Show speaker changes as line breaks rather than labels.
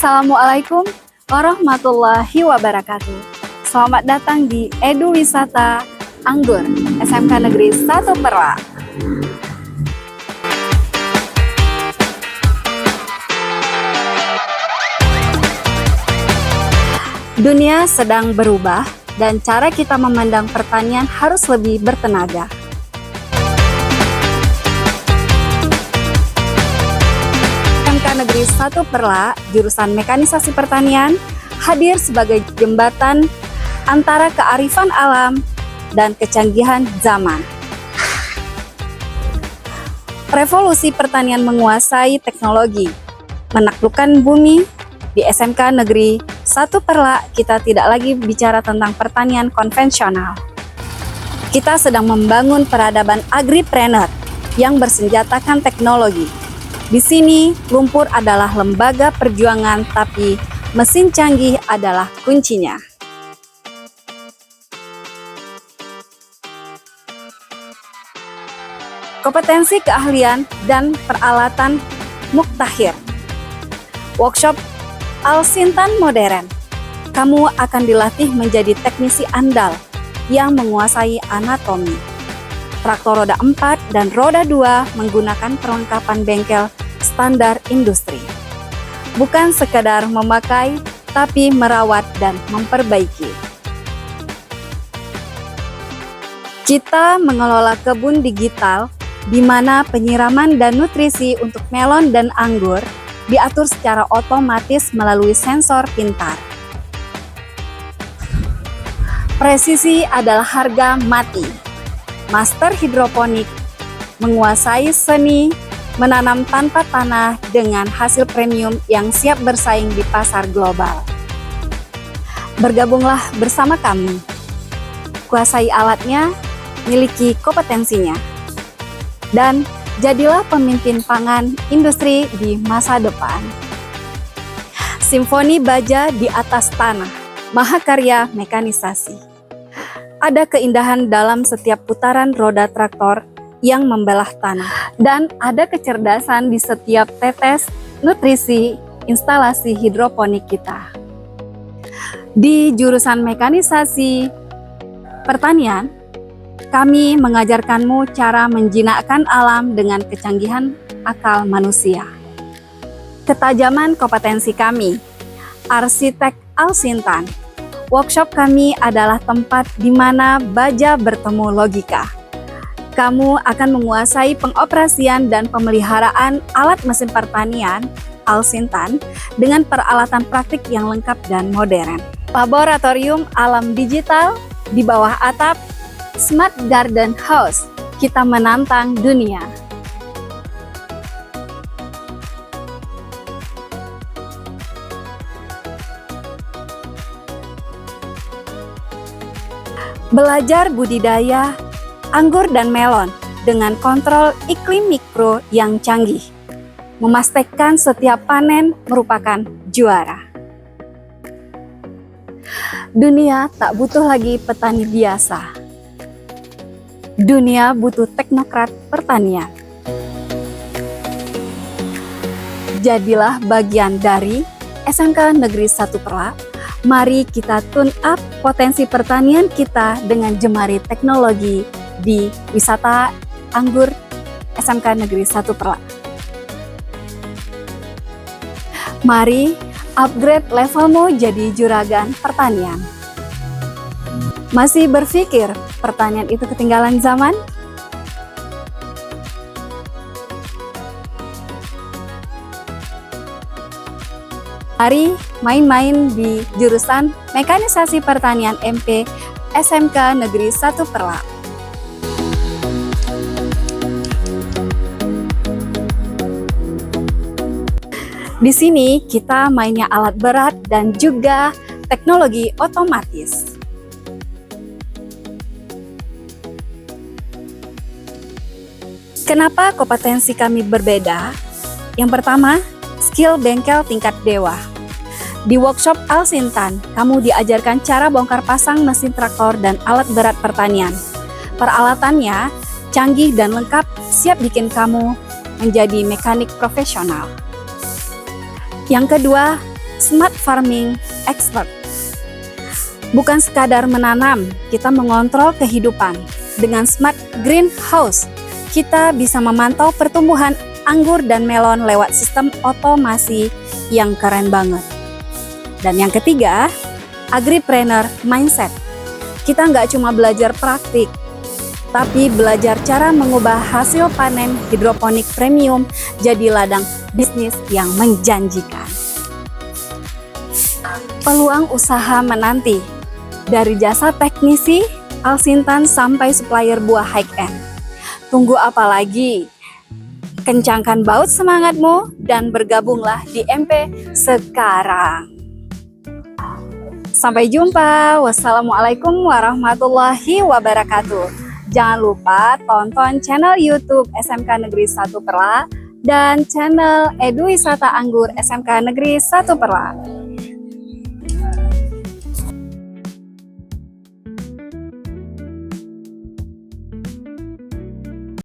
Assalamualaikum warahmatullahi wabarakatuh. Selamat datang di Edu Wisata Anggur SMK Negeri 1 Perla. Dunia sedang berubah dan cara kita memandang pertanian harus lebih bertenaga. SMK Negeri 1 Perla, jurusan Mekanisasi Pertanian, hadir sebagai jembatan antara kearifan alam dan kecanggihan zaman. Revolusi pertanian menguasai teknologi, menaklukkan bumi. Di SMK Negeri 1 Perla, kita tidak lagi bicara tentang pertanian konvensional. Kita sedang membangun peradaban agripreneur yang bersenjatakan teknologi. Di sini, lumpur adalah lembaga perjuangan, tapi mesin canggih adalah kuncinya. Kompetensi keahlian dan peralatan muktahir. Workshop Al-Sintan Modern. Kamu akan dilatih menjadi teknisi andal yang menguasai anatomi. Traktor roda 4 dan roda 2 menggunakan perlengkapan bengkel standar industri. Bukan sekadar memakai, tapi merawat dan memperbaiki. Kita mengelola kebun digital di mana penyiraman dan nutrisi untuk melon dan anggur diatur secara otomatis melalui sensor pintar. Presisi adalah harga mati. Master hidroponik menguasai seni menanam tanpa tanah dengan hasil premium yang siap bersaing di pasar global. Bergabunglah bersama kami. Kuasai alatnya, miliki kompetensinya, dan jadilah pemimpin pangan industri di masa depan. Simfoni baja di atas tanah, mahakarya mekanisasi. Ada keindahan dalam setiap putaran roda traktor yang membelah tanah, dan ada kecerdasan di setiap tetes nutrisi instalasi hidroponik kita. Di jurusan mekanisasi pertanian, kami mengajarkanmu cara menjinakkan alam dengan kecanggihan akal manusia. Ketajaman kompetensi kami, arsitek Al-Sintan. Workshop kami adalah tempat di mana baja bertemu logika. Kamu akan menguasai pengoperasian dan pemeliharaan alat mesin pertanian Al-Sintan dengan peralatan praktik yang lengkap dan modern. Laboratorium alam digital di bawah atap Smart Garden House, kita menantang dunia. Belajar budidaya anggur dan melon dengan kontrol iklim mikro yang canggih. Memastikan setiap panen merupakan juara. Dunia tak butuh lagi petani biasa. Dunia butuh teknokrat pertanian. Jadilah bagian dari SMK Negeri 1 Perla. Mari kita tune up potensi pertanian kita dengan jemari teknologi di wisata anggur SMK Negeri 1 Perla. Mari upgrade levelmu jadi juragan pertanian. Masih berpikir pertanian itu ketinggalan zaman? Mari main-main di jurusan Mekanisasi Pertanian MP SMK Negeri 1 Perla. Di sini kita mainnya alat berat dan juga teknologi otomatis. Kenapa kompetensi kami berbeda? Yang pertama, skill bengkel tingkat dewa. Di workshop Al-Sintan, kamu diajarkan cara bongkar pasang mesin traktor dan alat berat pertanian. Peralatannya canggih dan lengkap, siap bikin kamu menjadi mekanik profesional. Yang kedua, smart farming expert. Bukan sekadar menanam, kita mengontrol kehidupan. Dengan smart greenhouse, kita bisa memantau pertumbuhan anggur dan melon lewat sistem otomasi yang keren banget. Dan yang ketiga, agripreneur mindset. Kita nggak cuma belajar praktik, tapi belajar cara mengubah hasil panen hidroponik premium jadi ladang bisnis yang menjanjikan. Peluang usaha menanti, dari jasa teknisi, alsintan sampai supplier buah high-end. Tunggu apa lagi? Kencangkan baut semangatmu dan bergabunglah di MP sekarang. Sampai jumpa. Wassalamualaikum warahmatullahi wabarakatuh. Jangan lupa tonton channel YouTube SMK Negeri 1 Perla dan channel Edu Wisata Anggur SMK Negeri 1 Perla.